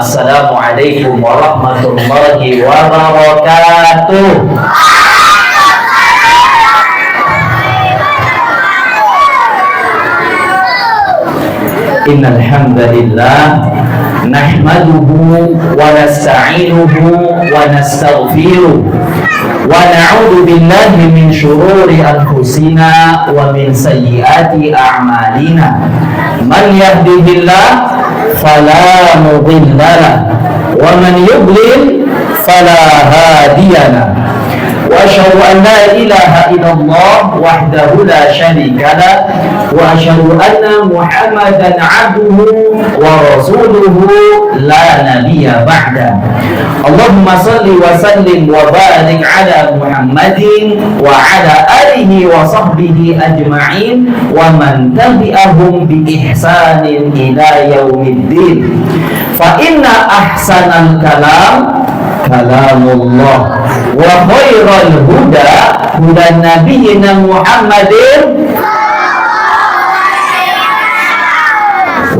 Assalamualaikum warahmatullahi wabarakatuh. Innal hamdalillah nahmaduhu wa nasta'inuhu wa nastaghfiruh wa na'udzu billahi min shururi anfusina wa min sayyiati a'malina. Man yahdihillah fala mudilla lahu wa man yudlil fala hadiya lahu. Wa asyhadu an la ilaha illallah wahdahu la syarika lahu wa asyhadu anna Muhammadan 'abduhu wa rasuluhu la nabiyya ba'da. Allahumma shalli wa sallim wa barik ala Muhammadin wa ala alihi wa sahbihi ajma'in wa man tabi'ahum bi ihsanin ila yaumiddin. Fa inna ahsanal kalam kalamullah wa khairal huda hudan nabiyyina Muhammadin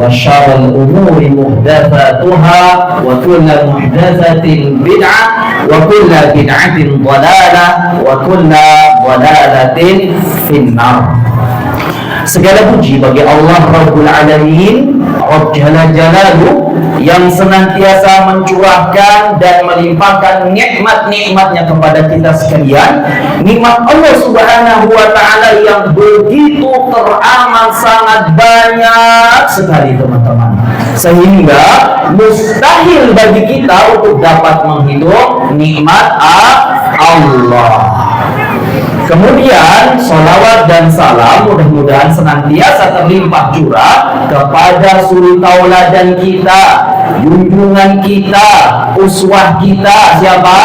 wa syarrul umuri muhdatsatuha wa kullu muhdatsatin bid'ah wa kullu bid'atin dhalalah wa kullu dhalalatin finnar. Segala puji bagi Allah Rabbul Alamin, Rabb Jalla Jalaluh, yang senantiasa mencurahkan dan melimpahkan nikmat-nikmatnya kepada kita sekalian. Nikmat Allah Subhanahu wa Ta'ala yang begitu teramat sangat banyak sekali, teman-teman, sehingga mustahil bagi kita untuk dapat menghitung nikmat Allah. Kemudian salawat dan salam mudah-mudahan senantiasa terlimpah curah kepada suri tauladan kita, junjungan kita, uswah kita, siapa?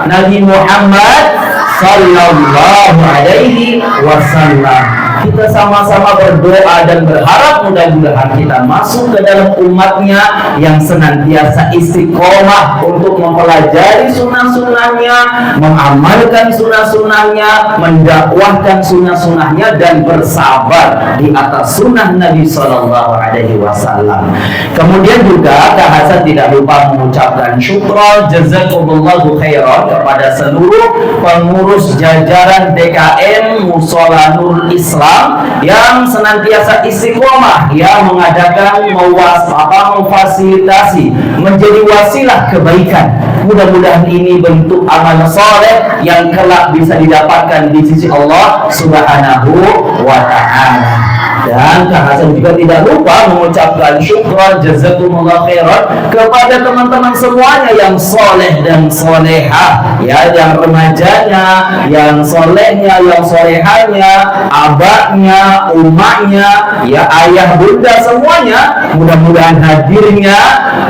Nabi Muhammad sallallahu alaihi wasallam. Kita sama-sama berdoa dan berharap mudah-mudahan kita masuk ke dalam umatnya yang senantiasa istiqomah untuk mempelajari sunnah-sunnahnya, mengamalkan sunnah-sunnahnya, mendakwahkan sunnah-sunnahnya, dan bersabar di atas sunnah Nabi Sallallahu Alaihi Wasallam. Kemudian juga Kak Hasan tidak lupa mengucapkan syukran jazakumullahu khairan kepada seluruh pengurus jajaran DKM Mushola Nurul Islam yang senantiasa istiqomah, yang mengadakan memfasilitasi, menjadi wasilah kebaikan. Mudah-mudahan ini bentuk amal soleh yang kelak bisa didapatkan di sisi Allah Subhanahu wa Ta'ala. Dan Kak Hasan juga tidak lupa mengucapkan syukran jazakumullah khairan kepada teman-teman semuanya yang soleh dan solehah, ya, yang remajanya, yang solehnya, yang solehanya, abahnya, umaknya, ya, ayah bunda semuanya. Mudah-mudahan hadirnya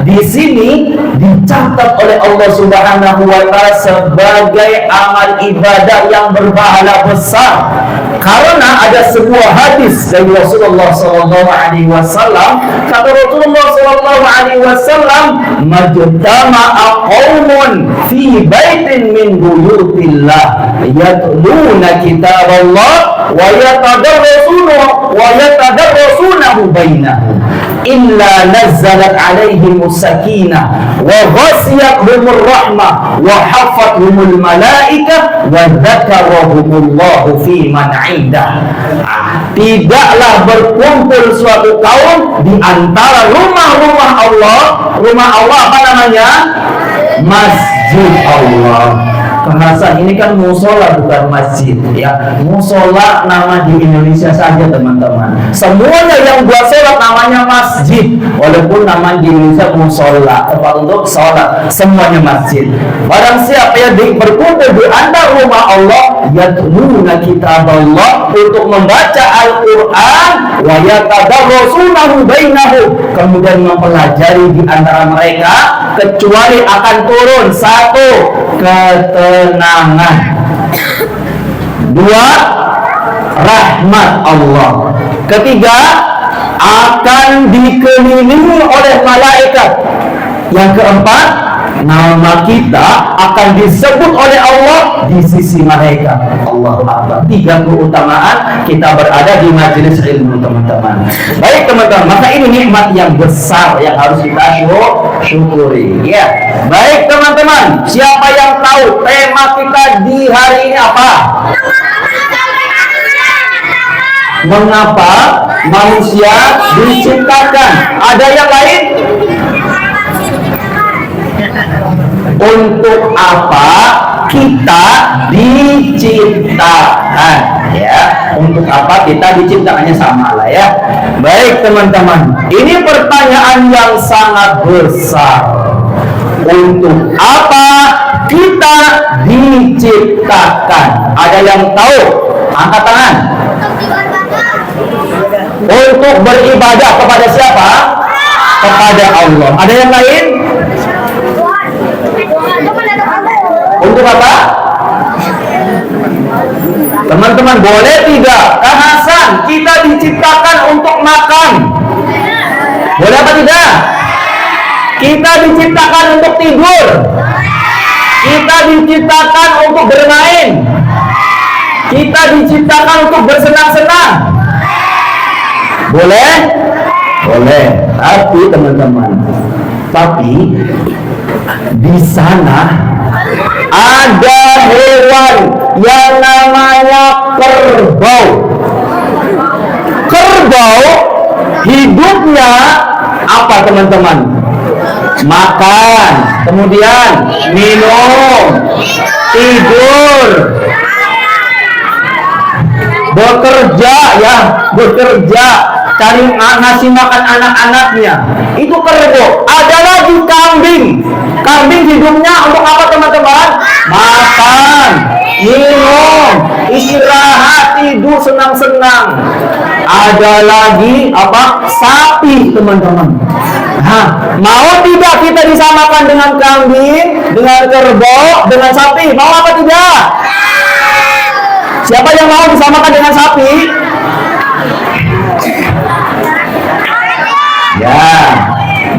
di sini dicatat oleh Allah Subhanahu wa Ta'ala sebagai amal ibadah yang berpahala besar. Karena ada sebuah hadis dari Rasulullah Sallallahu Alaihi Wasallam. Kata Rasulullah Sallallahu Alaihi Wasallam, "Majtama'a qaumun fi baitin min buyutillah yatluna kitaballah wa yatadarrasunahu bainahum illa nazzalat alaihimus sakinah wa ghasiyatuhumur rahmah wa hafathumul malaikah wa dzakarahumullahu fi man 'indah." Tidaklah berkumpul suatu kaum di antara rumah-rumah Allah. Rumah Allah apa namanya? Masjid Allah. Kemasan ini kan musola bukan masjid, ya. Musola nama di Indonesia saja, teman-teman. Semuanya yang buat sholat namanya masjid, walaupun nama di Indonesia musola, tempat untuk sholat, semuanya masjid. Barang siapa yang berkumpul di antara rumah Allah, yatluna kitaballah, untuk membaca Al-Quran, wa yatadarrasunahu bainahum, kemudian mempelajari di antara mereka, kecuali akan turun satu, ketenangan, dua, rahmat Allah, ketiga, akan dikelilingi oleh malaikat, yang keempat, nama kita akan disebut oleh Allah di sisi mereka. Allahu Akbar. 3 keutamaan kita berada di majelis ilmu, teman-teman. Baik teman-teman, maka ini nikmat yang besar yang harus kita syukuri. Ya. Baik teman-teman, siapa yang tahu tema kita di hari ini apa? Mengapa manusia diciptakan? Ada yang lain? Untuk apa kita diciptakan? Ya, untuk apa kita diciptakannya sama lah ya. Baik teman-teman, ini pertanyaan yang sangat besar. Untuk apa kita diciptakan? Ada yang tahu? Angkat tangan. Untuk beribadah kepada siapa? Kepada Allah. Ada yang lain? Untuk apa? Teman-teman, boleh tidak? Kak Hasan, kita diciptakan untuk makan. Boleh apa tidak? Kita diciptakan untuk tidur. Kita diciptakan untuk bermain. Kita diciptakan untuk bersenang-senang. Boleh? Boleh. Tapi teman-teman, di sana ada hewan yang namanya kerbau. Kerbau hidupnya apa teman-teman? Makan, kemudian minum, tidur, bekerja, cari ngasih makan anak-anaknya. Itu kerbau. Ada lagi kambing. Kambing hidupnya untuk apa teman-teman? Makan, minum, istirahat, tidur, senang-senang. Ada lagi apa? Sapi teman-teman. Mau tidak kita disamakan dengan kambing, dengan kerbau, dengan sapi? Mau apa tidak? Siapa yang mau disamakan dengan sapi? Ya,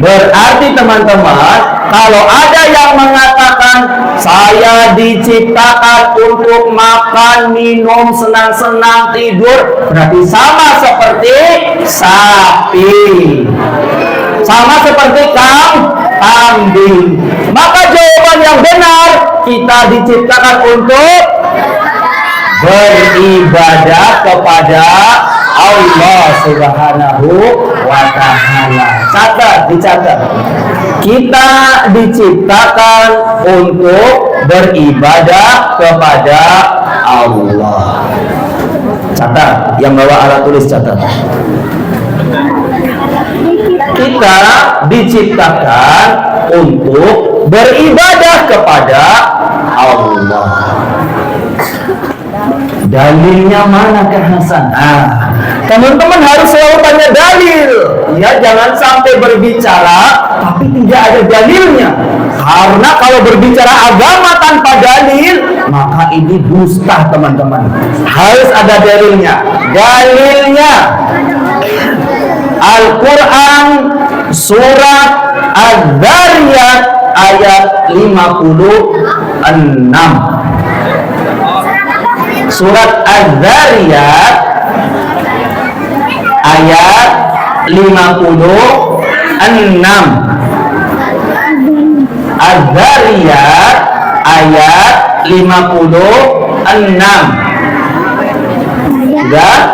berarti teman-teman, kalau ada yang mengatakan saya diciptakan untuk makan, minum, senang-senang, tidur, berarti sama seperti sapi, sama seperti kambing. Maka jawaban yang benar, kita diciptakan untuk beribadah kepada Allah Subhanahu wa Ta'ala. Dicatat. Kita diciptakan untuk beribadah kepada Allah. Catat, yang bawa alat tulis catat. Kita diciptakan untuk beribadah kepada Allah. Dalilnya mana Kak Hasan? Teman-teman harus selalu tanya dalil. Ya, jangan sampai berbicara tapi tidak ada dalilnya. Karena kalau berbicara agama tanpa dalil, maka ini dusta teman-teman. Harus ada dalilnya. Dalilnya Al-Quran surat Az-Zariyat ayat 56. Surat Az-Zariyat ayat 56. Az-Zariyat ayat 56. Sudah?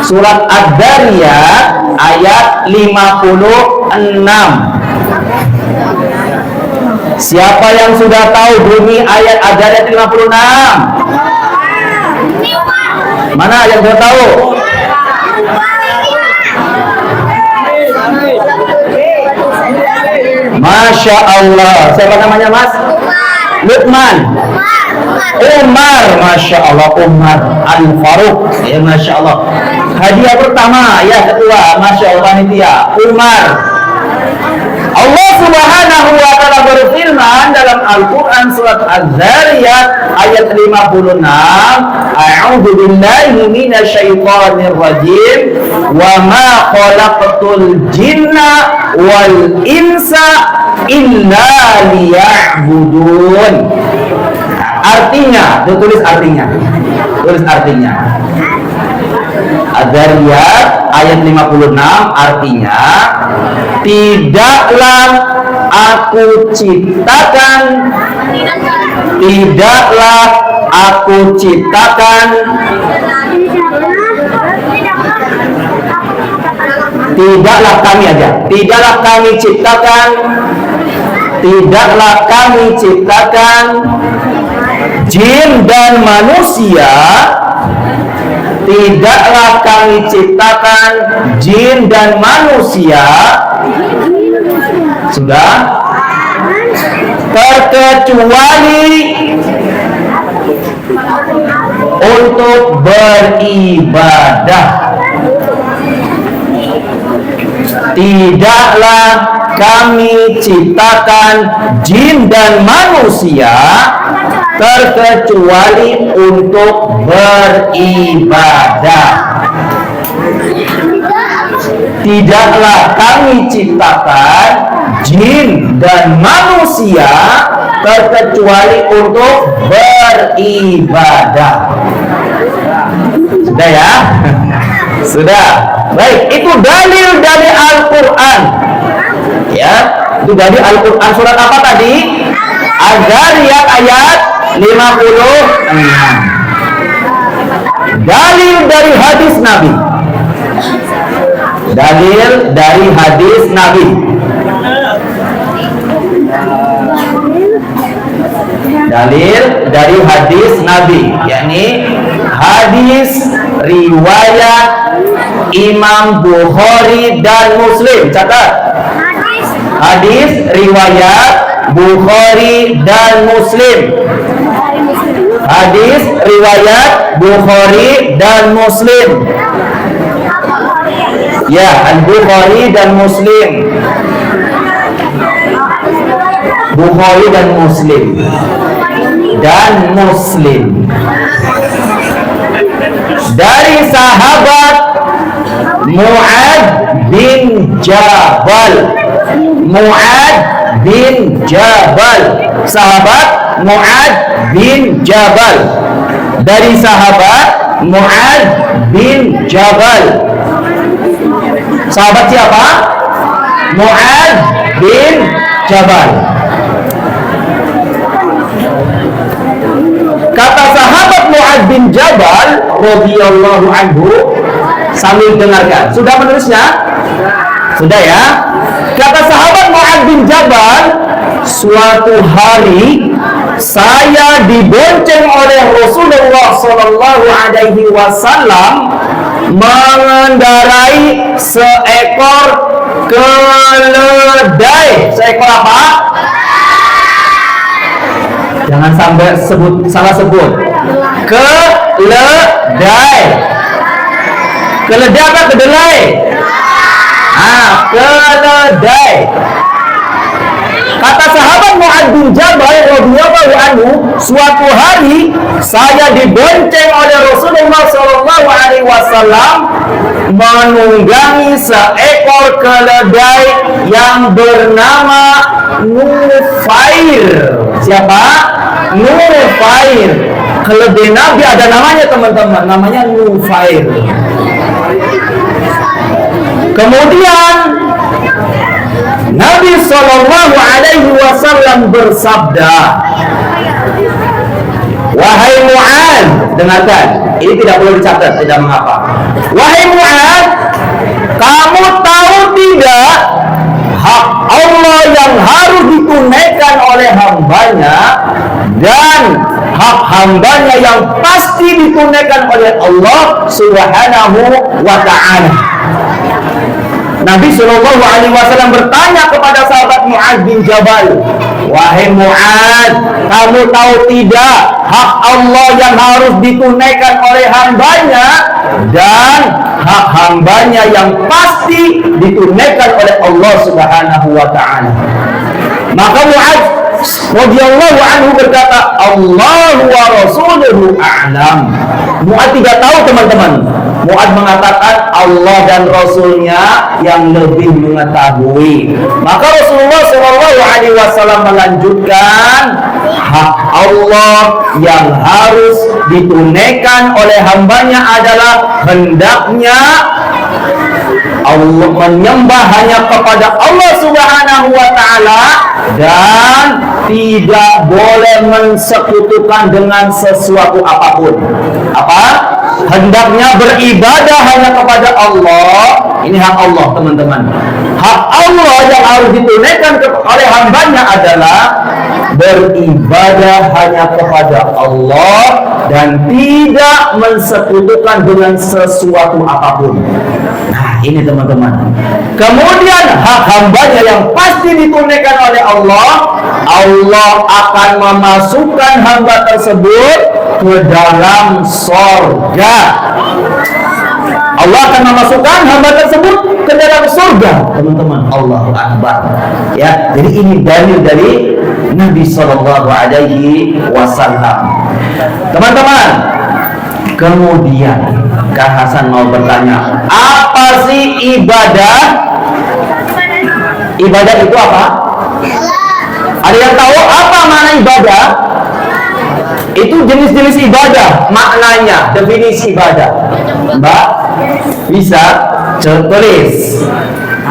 Surat Az-Zariyat ayat 56. Siapa yang sudah tahu bunyi ayat Az-Zariyat 56? Mana yang sudah tahu? Masya Allah. Siapa namanya Mas? Lukman. Umar. Masya Allah. Umar Al-Faruq. Ya Masya Allah. Hadiah pertama ya kedua. Masya Allah panitia. Umar. Allah Subhanahu wa Ta'ala berfirman dalam Al-Quran surat Az-Zariyat ayat 56. A'udzu billahi minasyaitonir rajim. Wa ma khalaqtul jinna wal insa illa liya'budun. Artinya, tulis artinya. Tulis artinya. Az-Zariyat ayat 56 artinya, tidaklah aku ciptakan tidaklah kami ciptakan jin dan manusia. Tidaklah kami ciptakan jin dan manusia. Sudah? Terkecuali untuk beribadah. Tidaklah kami ciptakan jin dan manusia terkecuali untuk beribadah. Tidaklah kami ciptakan jin dan manusia terkecuali untuk beribadah. Sudah ya? Sudah. Baik, itu dalil dari Al-Quran. Ya, itu dari Al-Quran surat apa tadi? Az-Zariyat ayat 56. Dalil dari hadis Nabi. Dalil dari hadis Nabi. Dalil dari hadis Nabi, yakni hadis riwayat Imam Bukhari dan Muslim. Catat. Hadis riwayat Bukhari dan Muslim. Hadis riwayat Bukhari dan Muslim. Ya, Al-Bukhari dan Muslim. Bukhari dan Muslim. Dan Muslim. Dari sahabat Mu'ad bin Jabal. Mu'ad bin Jabal. Sahabat Mu'ad bin Jabal. Dari sahabat Mu'ad bin Jabal. Sahabat siapa? Mu'ad bin Jabal. Kata sahabat Mu'ad bin Jabal radhiyallahu anhu, sambil dengarkan. Sudah menulisnya? Sudah ya? Kata sahabat Mu'ad bin Jabal, suatu hari saya dibonceng oleh Rasulullah sallallahu alaihi wasallam mengendarai seekor keledai. Seekor apa? Jangan sampai salah sebut. Keledai. Keledai apa kedelai? Keledai. Kata sahabat Mu'ad bin Jabal radhiyallahu anhu, suatu hari saya dibonceng oleh Rasulullah sallallahu alaihi wasallam menunggangi seekor keledai yang bernama Nufair. Siapa? Nufair. Keledai Nabi ada namanya, teman-teman, namanya Nufair. Kemudian Nabi Shallallahu Alaihi Wasallam bersabda, wahai Mu'ad, dengarkan, ini tidak perlu dicatat, tidak mengapa. Wahai Mu'ad, kamu tahu tidak hak Allah yang harus ditunaikan oleh hambanya dan hak hambanya yang pasti ditunaikan oleh Allah Subhanahu wa Ta'ala. Nabi Shallallahu Alaihi Wasallam bertanya kepada sahabat Mu'ad bin Jabal, wahai Mu'ad, kamu tahu tidak hak Allah yang harus ditunaikan oleh hambanya dan hak hambanya yang pasti ditunaikan oleh Allah Subhanahu wa Ta'ala. Maka Mu'ad radhiyallahu anhu berkata, Allahu wa rasuluhu a'lam. Mu'ad tidak tahu, teman-teman. Mu'ad mengatakan Allah dan Rasulnya yang lebih mengetahui. Maka Rasulullah SAW melanjutkan, hak Allah yang harus ditunaikan oleh hambanya adalah hendaknya Allah menyembah hanya kepada Allah Subhanahu wa Ta'ala dan tidak boleh mensekutukan dengan sesuatu apapun. Apa? Hendaknya beribadah hanya kepada Allah. Ini hak Allah, teman-teman. Hak Allah yang harus ditunaikan oleh hambanya adalah beribadah hanya kepada Allah dan tidak mensekutukan dengan sesuatu apapun. Nah, ini teman-teman. Kemudian hak hambanya yang pasti ditunaikan oleh Allah, Allah akan memasukkan hamba tersebut ke dalam surga. Allah akan memasukkan hamba tersebut ke dalam surga, teman-teman. Allahu Akbar. Ya, jadi ini dalil dari Nabi Shallallahu Alaihi Wasallam. Teman-teman, kemudian Kak Hasan mau bertanya, apa sih ibadah? Ibadah itu apa? Ada yang tahu apa makna ibadah? Itu jenis-jenis ibadah, maknanya, definisi ibadah. Mbak, bisa tulis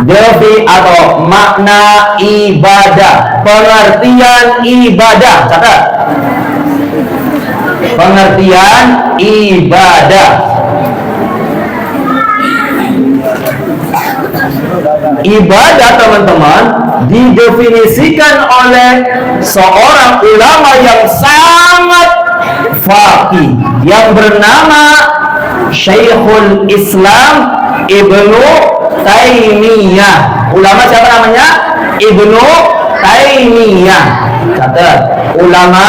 defi atau makna ibadah, pengertian ibadah. Catat, pengertian ibadah. Ibadah, teman-teman, didefinisikan oleh seorang ulama yang sangat faqih yang bernama Syekhul Islam Ibnu Taimiyah. Ulama siapa namanya? Ibnu Taimiyah. Catat, ulama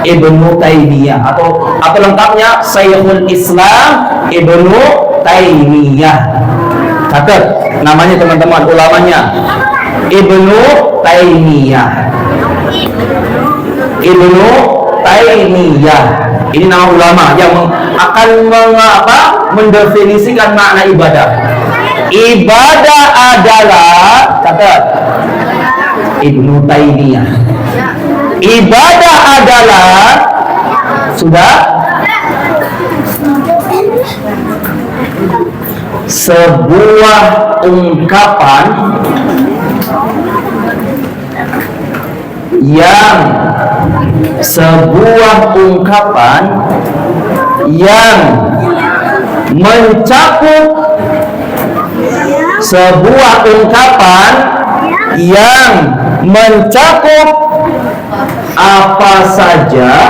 Ibnu Taimiyah atau lengkapnya Syekhul Islam Ibnu Taimiyah. Catat namanya, teman-teman, ulamanya Ibnu Taimiyah. Ibnu Taimiyah. Ini nama ulama yang akan mendefinisikan makna ibadah. Ibadah adalah, catat, Ibnu Taimiyah. Ibadah adalah, sudah, sebuah ungkapan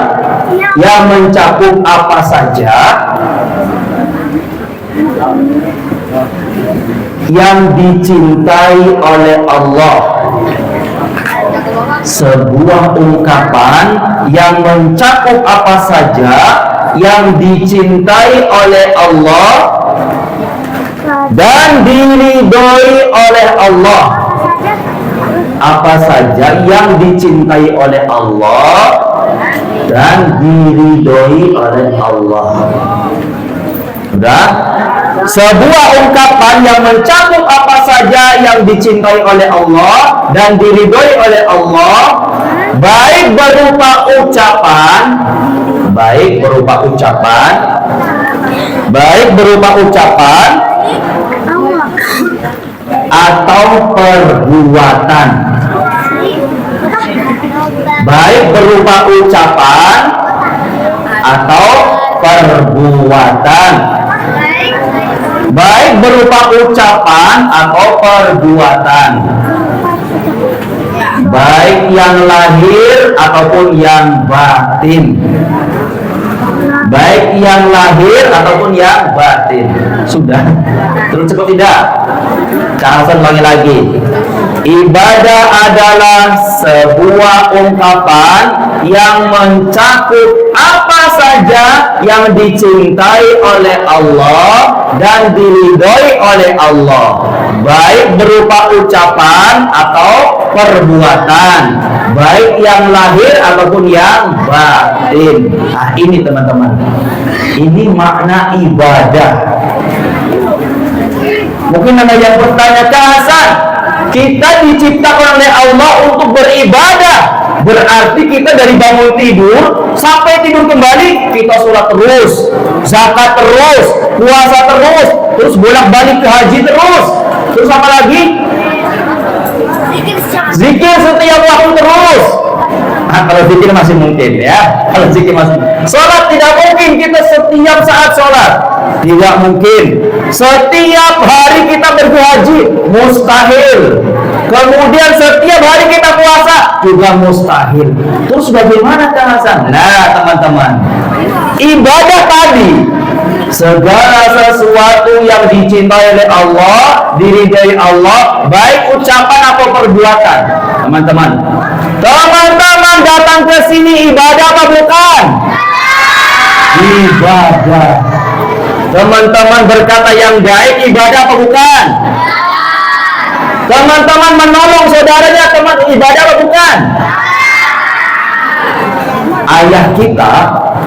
yang mencakup apa saja, yang dicintai oleh Allah. Sebuah ungkapan yang mencakup apa saja yang dicintai oleh Allah dan diridhoi oleh Allah. Apa saja yang dicintai oleh Allah dan diridhoi oleh Allah. Sudah? Sebuah ungkapan yang mencakup apa saja yang dicintai oleh Allah dan diridhoi oleh Allah, baik berupa ucapan atau perbuatan. Baik berupa ucapan atau perbuatan. Baik berupa ucapan atau perbuatan. Baik yang lahir ataupun yang batin. Baik yang lahir ataupun yang batin. Sudah? Terus cukup tidak? Kak Hasan ulangi lagi. Ibadah adalah sebuah ungkapan yang mencakup apa saja yang dicintai oleh Allah dan diridhoi oleh Allah, baik berupa ucapan atau perbuatan, baik yang lahir ataupun yang batin. Nah, ini teman-teman, ini makna ibadah. Mungkin ada yang bertanya, Kak Hasan, kita diciptakan oleh Allah untuk beribadah, berarti kita dari bangun tidur sampai tidur kembali kita sholat terus, zakat terus, puasa terus bolak-balik ke haji terus apa lagi? Zikir setiap waktu terus. Nah, kalau zikir masih mungkin ya, kalau zikir masih. Sholat tidak mungkin kita setiap saat sholat, tidak mungkin. Setiap hari kita berhaji, mustahil. Kemudian setiap hari kita puasa juga mustahil. Terus bagaimana Kang Hasan? Nah teman-teman, ibadah tadi, segala sesuatu yang dicintai oleh Allah, diridai Allah, baik ucapan atau perbuatan. Teman-teman datang ke sini ibadah apa bukan? Ibadah. Teman-teman berkata yang baik ibadah apa bukan? Teman-teman menolong saudaranya, teman ibadah apa bukan? Ayah kita,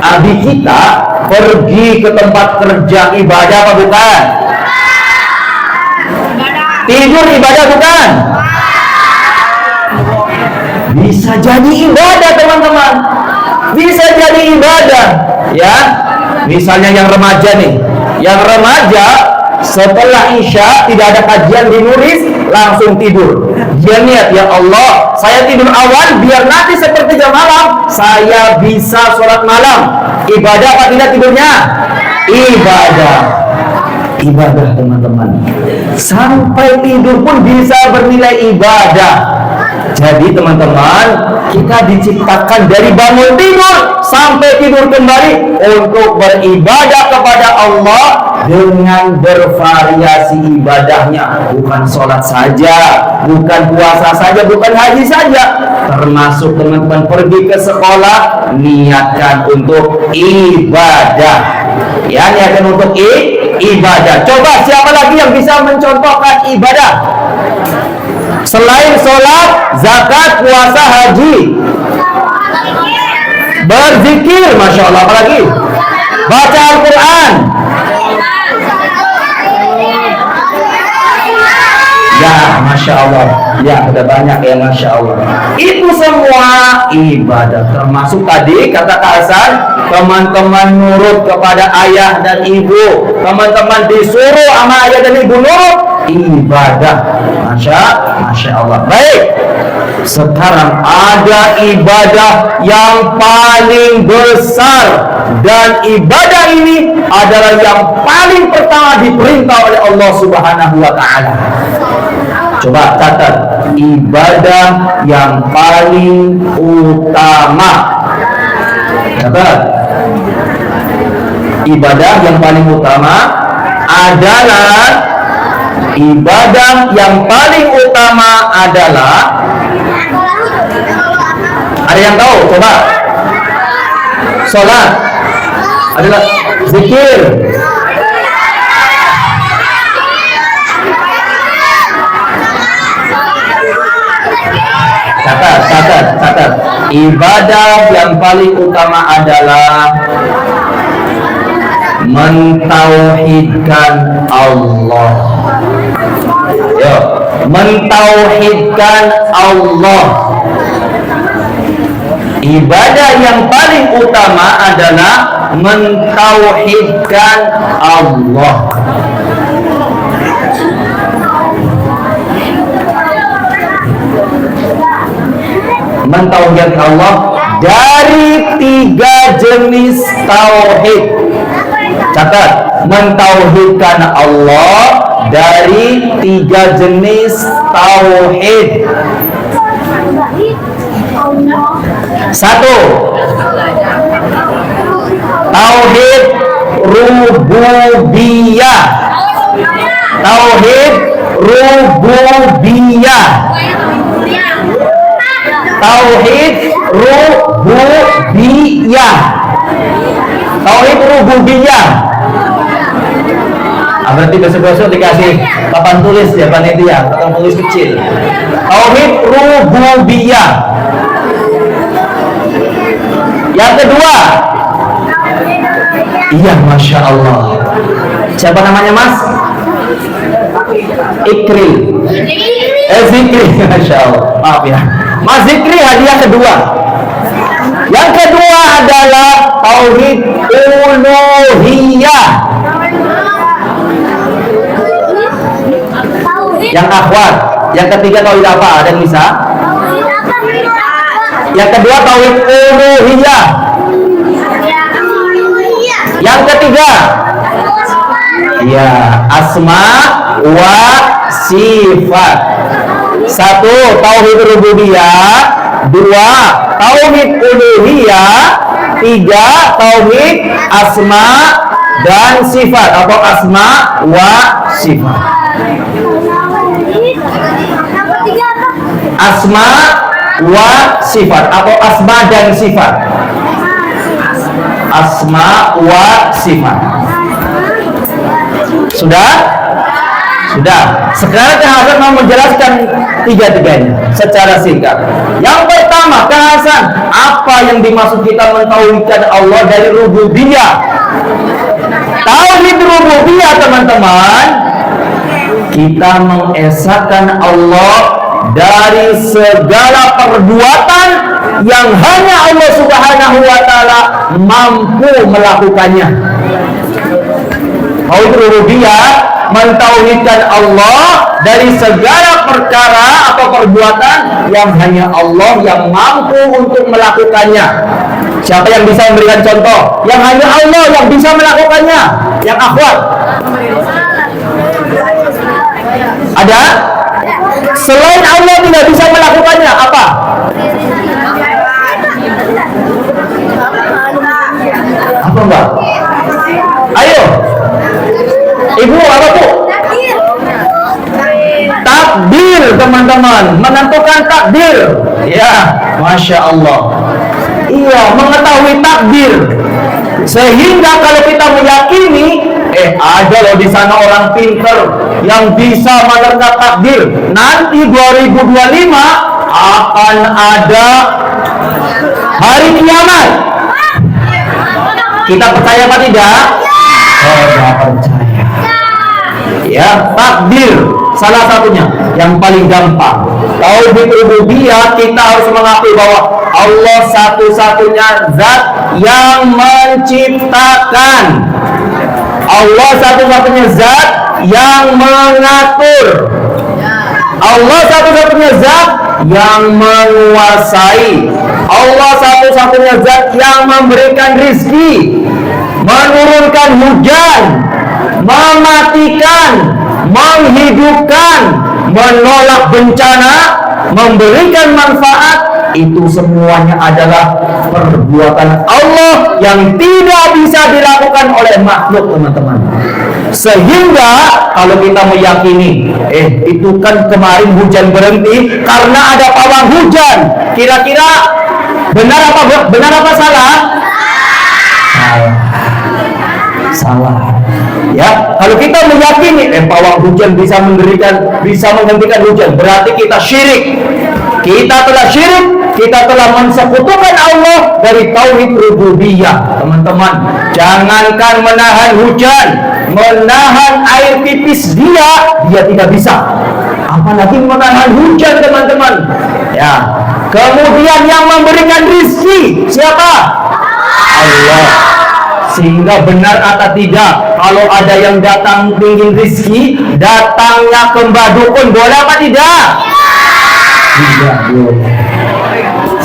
adik kita pergi ke tempat kerja ibadah apa bukan? Tidur ibadah bukan? Bisa jadi ibadah teman-teman, bisa jadi ibadah ya. Misalnya yang remaja nih, yang remaja setelah isya tidak ada kajian di Nuris, langsung tidur. Dia niat, ya Allah, saya tidur awal biar nanti sepertiga malam saya bisa sholat malam. Ibadah apa tidak tidurnya? Ibadah. Ibadah teman-teman. Sampai tidur pun bisa bernilai ibadah. Jadi teman-teman, kita diciptakan dari bangun tidur sampai tidur kembali untuk beribadah kepada Allah dengan bervariasi ibadahnya. Bukan sholat saja, bukan puasa saja, bukan haji saja. Termasuk teman-teman pergi ke sekolah, niatkan untuk ibadah. Ya, niatkan untuk ibadah. Coba siapa lagi yang bisa mencontohkan ibadah? Selain sholat, zakat, puasa, haji, berzikir, masya Allah, apalagi baca Al-Quran. Ya, masya Allah, ya udah banyak ya, masya Allah. Itu semua ibadah, termasuk tadi kata Kak Hasan, teman-teman nurut kepada ayah dan ibu, teman-teman disuruh sama ayah dan ibu nurut, ibadah. Masya Allah. Baik, sekarang ada ibadah yang paling besar, dan ibadah ini adalah yang paling pertama diperintah oleh Allah Subhanahu wa Ta'ala. Coba catat, ibadah yang paling utama. Catat, ibadah yang paling utama adalah, ibadah yang paling utama adalah, ada yang tahu? Coba. Sholat adalah zikir. Catat. Ibadah yang paling utama adalah mentauhidkan Allah. Yo, mentauhidkan Allah. Ibadah yang paling utama adalah mentauhidkan Allah. Mentauhidkan Allah dari 3 jenis tauhid. Catat, mentauhidkan Allah dari 3 jenis tauhid. 1. Tauhid rububiyah. Tauhid rububiyah. Tauhid rububiyah. Tauhid rububiyah. berarti besok-besok dikasih papan tulis ya panitia, papan tulis kecil. Tauhid rububiyah. Yang kedua, iya, masya Allah. Siapa namanya Mas? Ikril. Zikri, masya Allah. Maaf ya, Mas Zikri, hadiah kedua. Yang kedua adalah tauhid uluhiyah. Yang akhwat. Yang ketiga tauhid apa? Ada yang bisa? Yang kedua tauhid uluhiyah. Yang ketiga, ya, asma wa sifat. Satu, tauhid rububiyah. Dua, tauhid uluhiyah. Tiga, tauhid asma dan sifat atau asma wa sifat. Asma wa sifat atau asma dan sifat. Asma wa sifat. Sudah? Sudah. Sekarang Kang Hasan mau menjelaskan tiga-tiganya secara singkat. Yang pertama, Kang Hasan, apa yang dimaksud kita mentauhidkan Allah dari rububiyah? Tauhid rububiyah, teman-teman, kita mengesahkan Allah dari segala perbuatan yang hanya Allah Subhanahu wa taala mampu melakukannya. Tauhid rububiyah mentauhidkan Allah dari segala perkara atau perbuatan yang hanya Allah yang mampu untuk melakukannya. Siapa yang bisa memberikan contoh? Yang hanya Allah yang bisa melakukannya. Yang akhwat. Ada? Selain Allah tidak bisa melakukannya. Apa? Apa Mbak? Ayo. Ibu, apa tuh? Takdir, teman-teman. Menentukan takdir. Ya, masya Allah. Iya, mengetahui takdir. Sehingga kalau kita meyakini, ada loh di sana orang pinter yang bisa menerka takdir. Nanti 2025 akan ada hari kiamat. Kita percaya apa tidak? Tidak percaya. Ya, takdir salah satunya yang paling gampang. Tauhid rububiyah, kita harus mengakui bahwa Allah satu-satunya zat yang menciptakan. Allah satu-satunya zat yang mengatur. Allah satu-satunya zat yang menguasai. Allah satu-satunya zat yang memberikan rizki, menurunkan hujan, mematikan, menghidupkan, menolak bencana, memberikan manfaat. Itu semuanya adalah perbuatan Allah yang tidak bisa dilakukan oleh makhluk, teman-teman. Sehingga kalau kita meyakini, itu kan kemarin hujan berhenti karena ada pawang hujan. Kira-kira benar apa salah? Salah. Ya, kalau kita meyakini pawang hujan bisa menghentikan hujan, berarti kita syirik. Kita telah syirik, kita telah mensekutukan Allah dari tauhid rububiyah. Teman-teman, jangankan menahan hujan, menahan air pipis dia tidak bisa. Apalagi menahan hujan, teman-teman. Ya. Kemudian yang memberikan rizki siapa? Allah. Sehingga benar atau tidak, kalau ada yang datang ingin rizki, datangnya ke Mbah Dukun, boleh apa tidak? Tidak boleh.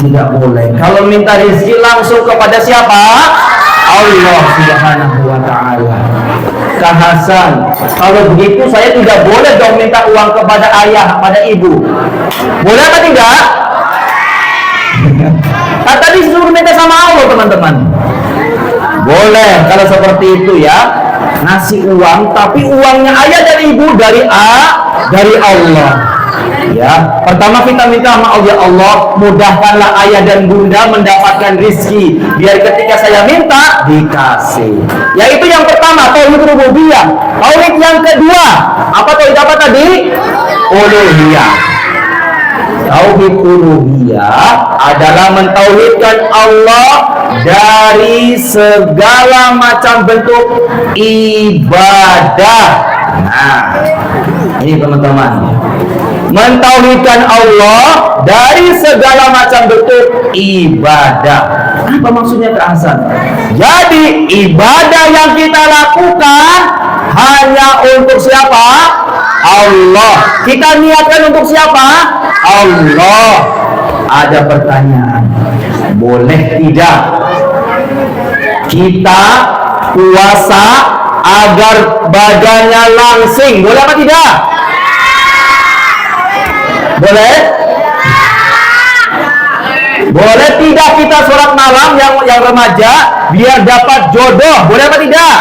Tidak boleh. Kalau minta rizki langsung kepada siapa? Allah Subhanahu wa ta'ala. Kang Hasan, kalau begitu saya tidak boleh dong minta uang kepada ayah, pada ibu. Boleh apa tidak? Tadi disuruh minta sama Allah, teman-teman. Boleh kalau seperti itu ya. Ngasih uang, tapi uangnya ayah dan ibu dari Allah. Ya, pertama kita minta sama Allah, ya Allah, mudahkanlah ayah dan bunda mendapatkan rizki, biar ketika saya minta dikasih. Yaitu yang pertama, tauhid rububiyah. Tauhid yang kedua, apa tauhid apa tadi? Uluhiyah. Tauhid uluhiyah adalah mentauhidkan Allah dari segala macam bentuk ibadah. Nah, ini teman-teman, mentauhidkan Allah dari segala macam bentuk ibadah. Apa maksudnya Kak Hasan? Jadi ibadah yang kita lakukan hanya untuk siapa? Allah. Kita niatkan untuk siapa? Allah. Ada pertanyaan, boleh tidak kita puasa agar badannya langsing? Boleh apa tidak? Boleh? Boleh tidak kita sholat malam yang remaja biar dapat jodoh? Boleh apa tidak?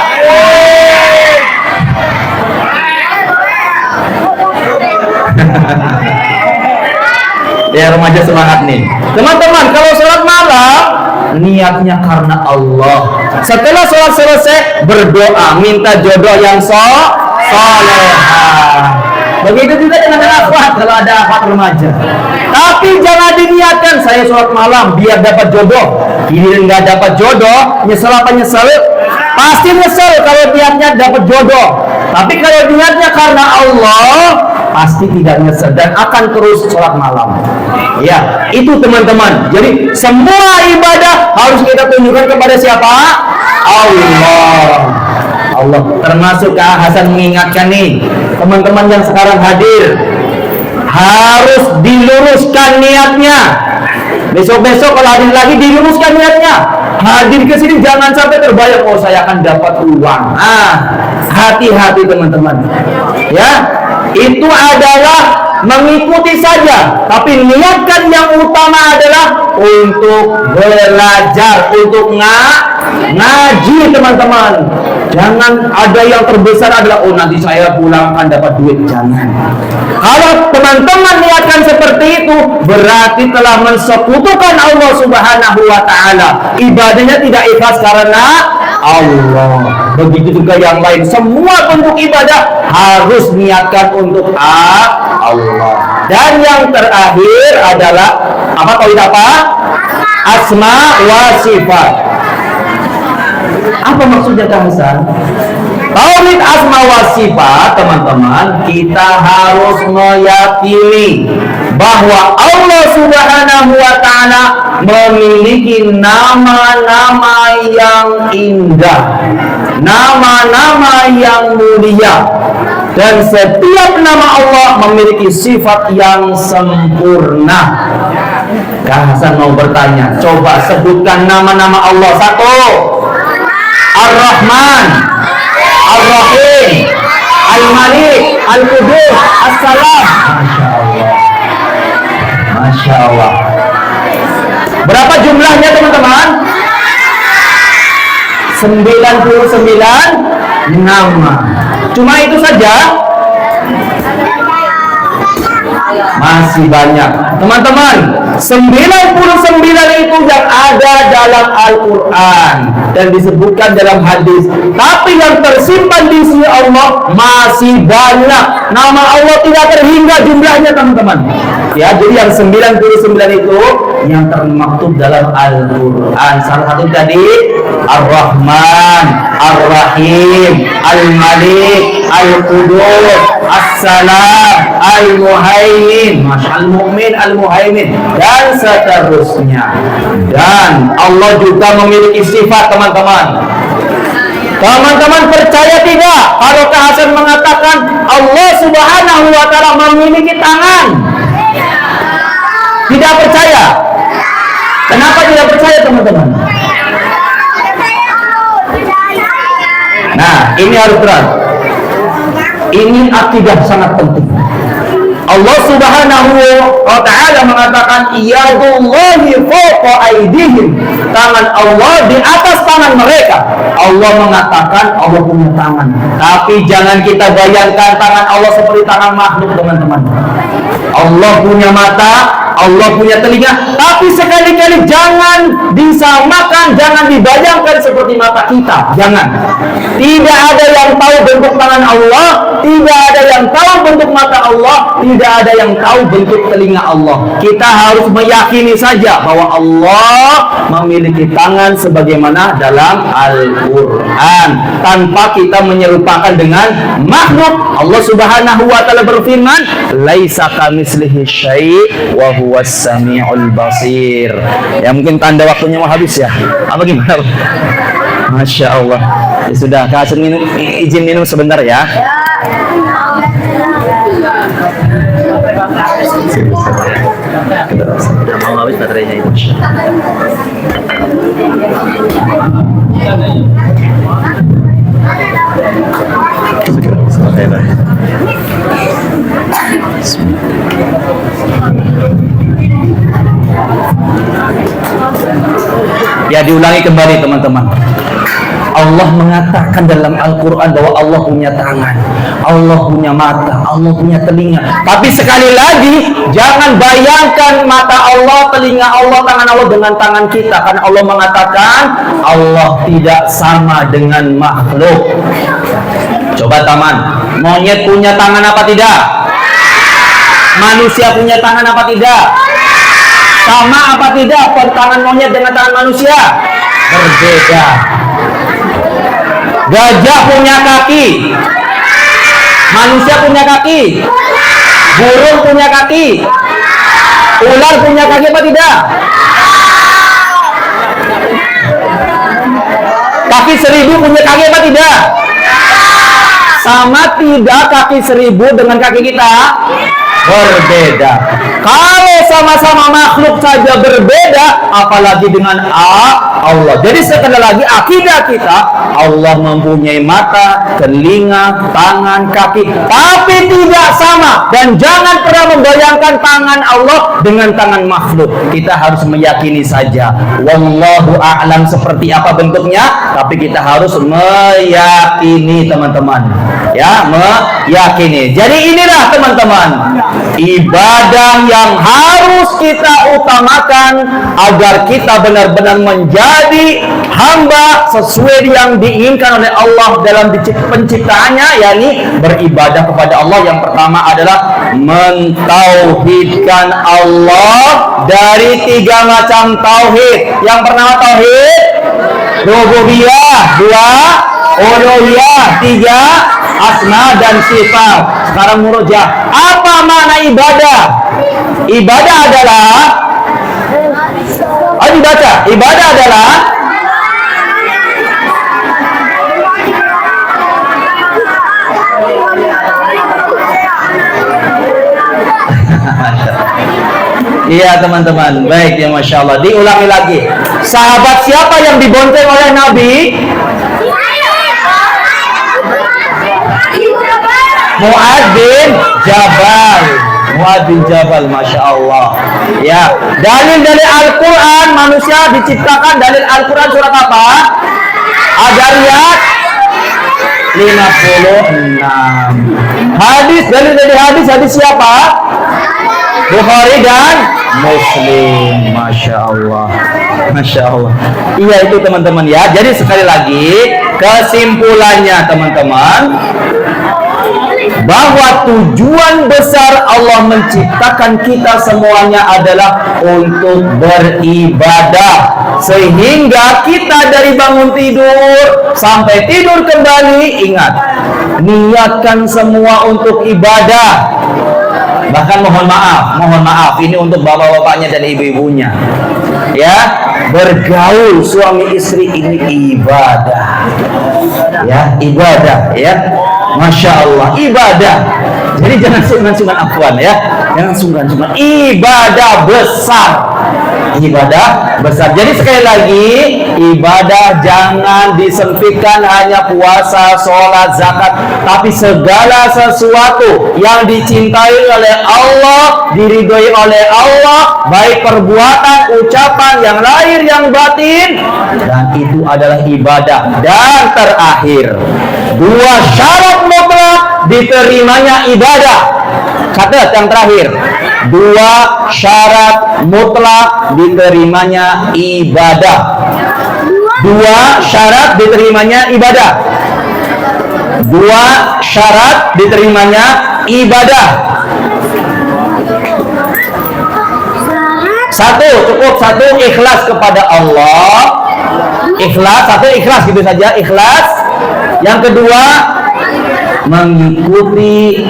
Ya, remaja semangat nih. Teman-teman, kalau sholat malam niatnya karena Allah. Setelah sholat selesai berdoa minta jodoh yang solehah. Begitu juga dengan akhwat kalau ada akhwat remaja. Tapi jangan diniatkan saya sholat malam biar dapat jodoh. Ini nggak dapat jodoh, nyesel apa nyesel? Pasti nyesel kalau niatnya dapat jodoh. Tapi kalau niatnya karena Allah, pasti tidak nyesel dan akan terus sholat malam. Ya, itu teman-teman. Jadi semua ibadah harus kita tunjukkan kepada siapa? Allah. Allah. Termasuk Kak Hasan mengingatkan nih, teman-teman yang sekarang hadir, harus diluruskan niatnya. Besok-besok kalau hadir lagi diluruskan niatnya. Hadir ke sini jangan sampai terbayang, oh saya akan dapat uang. Hati-hati teman-teman. Ya, itu adalah mengikuti saja, tapi niatkan yang utama adalah untuk belajar, untuk ngaji teman-teman. Jangan ada yang terbesar adalah oh nanti saya pulang akan dapat duit. Jangan. Kalau teman-teman niatkan seperti itu, berarti telah mensekutukan Allah Subhanahu wa Ta'ala. Ibadahnya tidak ikhlas karena Allah. Begitu juga yang lain, semua bentuk ibadah harus niatkan untuk Allah. Dan yang terakhir adalah apa? Tauhid apa? Asma wa sifat. Apa maksudnya Kak Hasan? Tauhid asma wa sifat, teman-teman, kita harus meyakini bahwa Allah Subhanahu wa Ta'ala memiliki nama-nama yang indah, nama-nama yang mulia, dan setiap nama Allah memiliki sifat yang sempurna. Kak Hasan mau bertanya, coba sebutkan nama-nama Allah. Satu, Ar-Rahman, Ar-Rahim, Al-Malik, Al-Qudus, As-Salam. Masya Allah. Berapa jumlahnya teman-teman? 99 nama. Cuma itu saja? Masih banyak. Teman-teman, 99 itu yang ada dalam Al-Quran dan disebutkan dalam hadis. Tapi yang tersimpan di sisi Allah masih banyak. Nama Allah tidak terhingga jumlahnya teman-teman. Ya, jadi yang 99 itu yang termaktub dalam Al-Quran. Salah satu tadi Ar-Rahman, Ar-Rahim, Al-Malik, Al-Qudus, As-Salam, Al-Muhaimin, Al-Mu'min, Al-Muhaimin, dan seterusnya. Dan Allah juga memiliki sifat teman-teman. Teman-teman percaya tidak kalau Kak Hasan mengatakan Allah Subhanahu wa Ta'ala memiliki tangan? Tidak percaya? Kenapa tidak percaya teman-teman? Nah, ini harus terang. Ini akidah sangat penting. Allah Subhanahu wa ta'ala mengatakan yadullahi fawqa aydihim, tangan Allah di atas tangan mereka. Allah mengatakan Allah punya tangan, tapi jangan kita bayangkan tangan Allah seperti tangan makhluk, teman-teman. Allah punya mata, Allah punya telinga, tapi sekali-kali jangan disamakan, jangan dibayangkan seperti mata kita. Jangan. Tidak ada yang tahu bentuk tangan Allah, tidak ada yang tahu bentuk mata Allah, tidak ada yang tahu bentuk telinga Allah. Kita harus meyakini saja bahwa Allah memiliki tangan sebagaimana dalam Al-Quran, tanpa kita menyerupakan dengan makhluk. Allah Subhanahu wa ta'ala berfirman, laisa kamitslihi syai' wa huwas samiul basir. Ya, mungkin tanda waktunya mau habis ya. Apa gimana? Masya Allah. Ya sudah, kasih minum, izin minum sebentar ya. Sudah mau habis baterainya itu. Ya, diulangi kembali teman-teman. Allah mengatakan dalam Al-Quran bahwa Allah punya tangan, Allah punya mata, Allah punya telinga. Tapi sekali lagi, jangan bayangkan mata Allah, telinga Allah, tangan Allah dengan tangan kita. Karena Allah mengatakan Allah tidak sama dengan makhluk. Coba teman, monyet punya tangan apa tidak? Manusia punya tangan apa tidak? Sama apa tidak tangan monyet dengan tangan manusia? Berbeda. Gajah punya kaki, manusia punya kaki, burung punya kaki, ular punya kaki apa tidak? Kaki 1000 punya kaki apa tidak? Sama tidak kaki 1000 dengan kaki kita? Berbeda. Kalau sama-sama makhluk saja berbeda, apalagi dengan Allah. Jadi sekali lagi akidah kita, Allah mempunyai mata, telinga, tangan, kaki, tapi tidak sama. Dan jangan pernah membayangkan tangan Allah dengan tangan makhluk. Kita harus meyakini saja. Wallahu a'lam seperti apa bentuknya, tapi kita harus meyakini, teman-teman. Ya, meyakini. Jadi inilah teman-teman, ibadah yang harus kita utamakan agar kita benar-benar menjadi hamba sesuai yang diinginkan oleh Allah dalam penciptaannya, yakni beribadah kepada Allah. Yang pertama adalah mentauhidkan Allah dari 3 macam tauhid. Yang pertama tauhid rububiyah, 2 uluhiyah, 3 asma dan sifat. Sekarang murojaah. Apa makna ibadah? Ibadah adalah, dibaca. Ibadah adalah iya teman-teman, baik ya, Masya Allah. Diulangi lagi. Sahabat siapa yang dibonceng oleh Nabi? Mu'adz bin Jabal. Mu'adz bin Jabal, Masya Allah. Ya, dalil dari Al-Quran, manusia diciptakan, dalil Al-Quran surat apa? Ad-Dariyat 56. Hadis, dalil dari hadis siapa? Bukhari dan Muslim. Masya Allah, Masya Allah. Iya itu teman-teman ya. Jadi sekali lagi kesimpulannya teman-teman, bahwa tujuan besar Allah menciptakan kita semuanya adalah untuk beribadah, sehingga kita dari bangun tidur sampai tidur kembali, ingat, niatkan semua untuk ibadah. Bahkan mohon maaf, ini untuk bapak-bapaknya dan ibu-ibunya. Ya, bergaul suami istri ini ibadah. Ya, ibadah ya. Masya Allah, ibadah. Jadi jangan sungkan-sungkan, afwan ya. Jangan sungkan-sungkan. Ibadah besar. Ibadah besar. Jadi sekali lagi, ibadah jangan disempitkan hanya puasa, sholat, zakat, tapi segala sesuatu yang dicintai oleh Allah, diridhoi oleh Allah, baik perbuatan, ucapan yang lahir, yang batin, dan itu adalah ibadah. Dan terakhir, 2 syarat mutlak diterimanya ibadah. Catat yang terakhir, 2 syarat mutlak diterimanya ibadah. 2 syarat diterimanya ibadah. 2 syarat diterimanya ibadah. 1 cukup, 1 ikhlas kepada Allah. Ikhlas, 1 ikhlas gitu saja, ikhlas. Yang kedua, mengikuti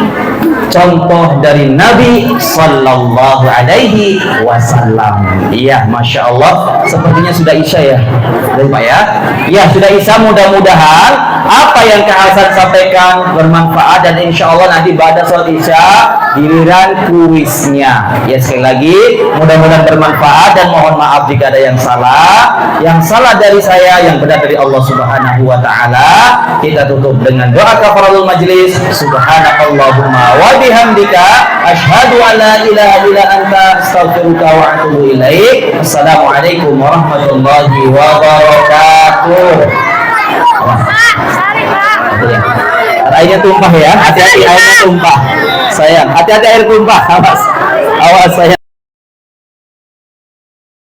contoh dari Nabi Sallallahu Alaihi Wasallam. Iya, masya Allah. Sepertinya sudah isya ya, Pak ya. Ya, sudah isya. Mudah-mudahan apa yang Kak Hasan sampaikan bermanfaat, dan insya Allah nanti pada sholat isya giliran kuisnya. Ya, sekali lagi mudah-mudahan bermanfaat, dan mohon maaf jika ada yang salah. Yang salah dari saya, yang benar dari Allah Subhanahu Wa Taala. Kita tutup dengan doa kafaratul majlis. Subhanakallahumma wa bihamdika asyhadu an la ilaha illa anta astaghfiruka wa atubu ilaik. Assalamualaikum warahmatullahi wabarakatuh. Airnya tumpah ya, hati-hati airnya tumpah. Sayang, hati-hati air tumpah. Awas, awas sayang.